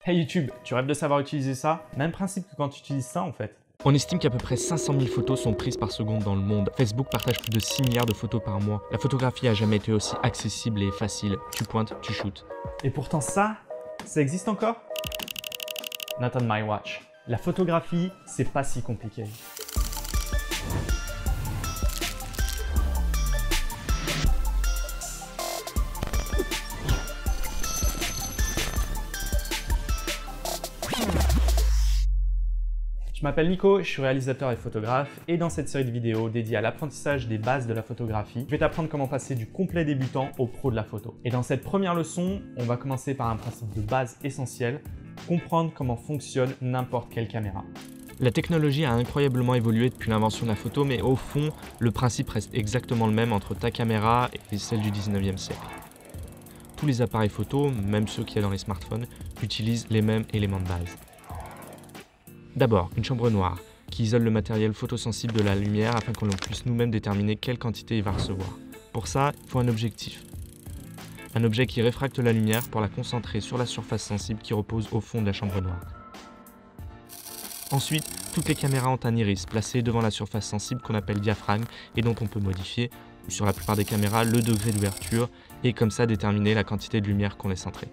Hey YouTube, tu rêves de savoir utiliser ça? Même principe que quand tu utilises ça en fait. On estime qu'à peu près 500 000 photos sont prises par seconde dans le monde. Facebook partage plus de 6 milliards de photos par mois. La photographie a jamais été aussi accessible et facile. Tu pointes, tu shootes. Et pourtant ça existe encore? Not on my watch. La photographie, c'est pas si compliqué. Je m'appelle Nico, je suis réalisateur et photographe et dans cette série de vidéos dédiée à l'apprentissage des bases de la photographie, je vais t'apprendre comment passer du complet débutant au pro de la photo. Et dans cette première leçon, on va commencer par un principe de base essentiel, comprendre comment fonctionne n'importe quelle caméra. La technologie a incroyablement évolué depuis l'invention de la photo, mais au fond, le principe reste exactement le même entre ta caméra et celle du 19e siècle. Tous les appareils photo, même ceux qu'il y a dans les smartphones, utilisent les mêmes éléments de base. D'abord, une chambre noire, qui isole le matériel photosensible de la lumière afin qu'on puisse nous-mêmes déterminer quelle quantité il va recevoir. Pour ça, il faut un objectif. Un objet qui réfracte la lumière pour la concentrer sur la surface sensible qui repose au fond de la chambre noire. Ensuite, toutes les caméras ont un iris placé devant la surface sensible qu'on appelle diaphragme et dont on peut modifier, sur la plupart des caméras, le degré d'ouverture et comme ça déterminer la quantité de lumière qu'on laisse entrer.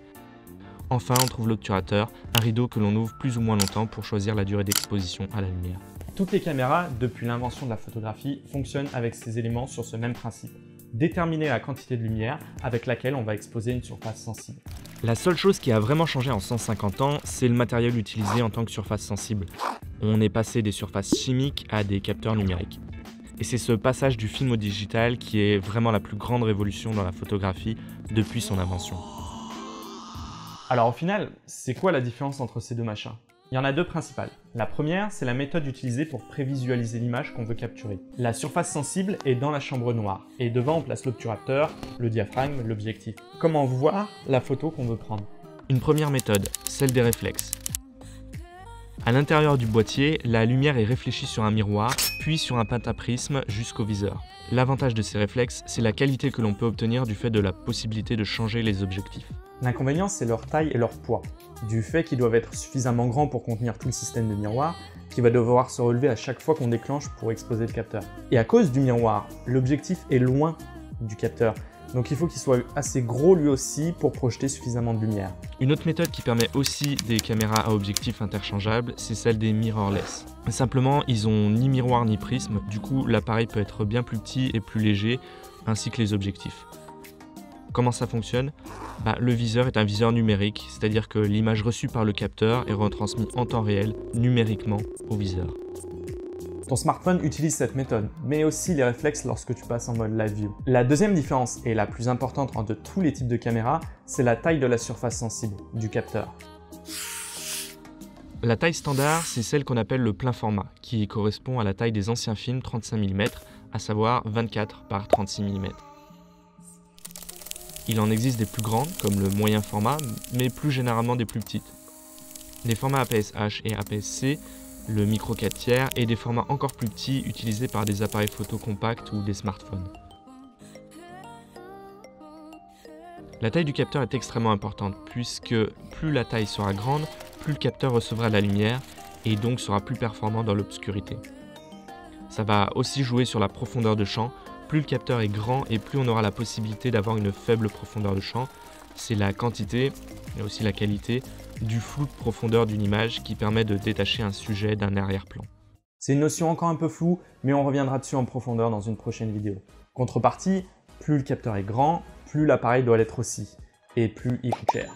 Enfin, on trouve l'obturateur, un rideau que l'on ouvre plus ou moins longtemps pour choisir la durée d'exposition à la lumière. Toutes les caméras, depuis l'invention de la photographie, fonctionnent avec ces éléments sur ce même principe. Déterminer la quantité de lumière avec laquelle on va exposer une surface sensible. La seule chose qui a vraiment changé en 150 ans, c'est le matériel utilisé en tant que surface sensible. On est passé des surfaces chimiques à des capteurs numériques. Et c'est ce passage du film au digital qui est vraiment la plus grande révolution dans la photographie depuis son invention. Alors au final, c'est quoi la différence entre ces deux machins? Il y en a deux principales. La première, c'est la méthode utilisée pour prévisualiser l'image qu'on veut capturer. La surface sensible est dans la chambre noire et devant on place l'obturateur, le diaphragme, l'objectif. Comment voir la photo qu'on veut prendre? Une première méthode, celle des réflexes. À l'intérieur du boîtier, la lumière est réfléchie sur un miroir, puis sur un pentaprisme jusqu'au viseur. L'avantage de ces réflexes, c'est la qualité que l'on peut obtenir du fait de la possibilité de changer les objectifs. L'inconvénient, c'est leur taille et leur poids, du fait qu'ils doivent être suffisamment grands pour contenir tout le système de miroir, qui va devoir se relever à chaque fois qu'on déclenche pour exposer le capteur. Et à cause du miroir, l'objectif est loin du capteur, donc il faut qu'il soit assez gros lui aussi pour projeter suffisamment de lumière. Une autre méthode qui permet aussi des caméras à objectifs interchangeables, c'est celle des mirrorless. Simplement, ils ont ni miroir ni prisme, du coup l'appareil peut être bien plus petit et plus léger, ainsi que les objectifs. Comment ça fonctionne? Le viseur est un viseur numérique, c'est-à-dire que l'image reçue par le capteur est retransmise en temps réel, numériquement, au viseur. Ton smartphone utilise cette méthode, mais aussi les réflexes lorsque tu passes en mode live view. La deuxième différence, et la plus importante entre tous les types de caméras, c'est la taille de la surface sensible du capteur. La taille standard, c'est celle qu'on appelle le plein format, qui correspond à la taille des anciens films 35 mm, à savoir 24 par 36 mm. Il en existe des plus grandes, comme le moyen format, mais plus généralement des plus petites. Les formats APS-H et APS-C, le micro 4 tiers et des formats encore plus petits utilisés par des appareils photo compacts ou des smartphones. La taille du capteur est extrêmement importante puisque plus la taille sera grande, plus le capteur recevra la lumière et donc sera plus performant dans l'obscurité. Ça va aussi jouer sur la profondeur de champ. Plus le capteur est grand et plus on aura la possibilité d'avoir une faible profondeur de champ. C'est la quantité, mais aussi la qualité, du flou de profondeur d'une image qui permet de détacher un sujet d'un arrière-plan. C'est une notion encore un peu floue, mais on reviendra dessus en profondeur dans une prochaine vidéo. Contrepartie, plus le capteur est grand, plus l'appareil doit l'être aussi, et plus il coûte cher.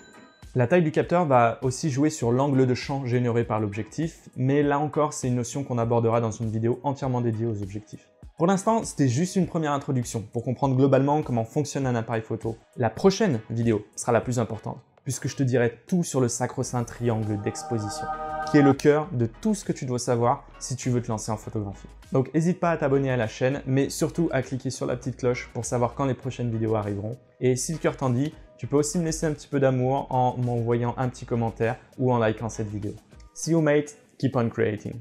La taille du capteur va aussi jouer sur l'angle de champ généré par l'objectif, mais là encore c'est une notion qu'on abordera dans une vidéo entièrement dédiée aux objectifs. Pour l'instant, c'était juste une première introduction pour comprendre globalement comment fonctionne un appareil photo. La prochaine vidéo sera la plus importante, puisque je te dirai tout sur le sacro-saint triangle d'exposition, qui est le cœur de tout ce que tu dois savoir si tu veux te lancer en photographie. Donc n'hésite pas à t'abonner à la chaîne, mais surtout à cliquer sur la petite cloche pour savoir quand les prochaines vidéos arriveront. Et si le cœur t'en dit, tu peux aussi me laisser un petit peu d'amour en m'envoyant un petit commentaire ou en likant cette vidéo. See you mate, keep on creating.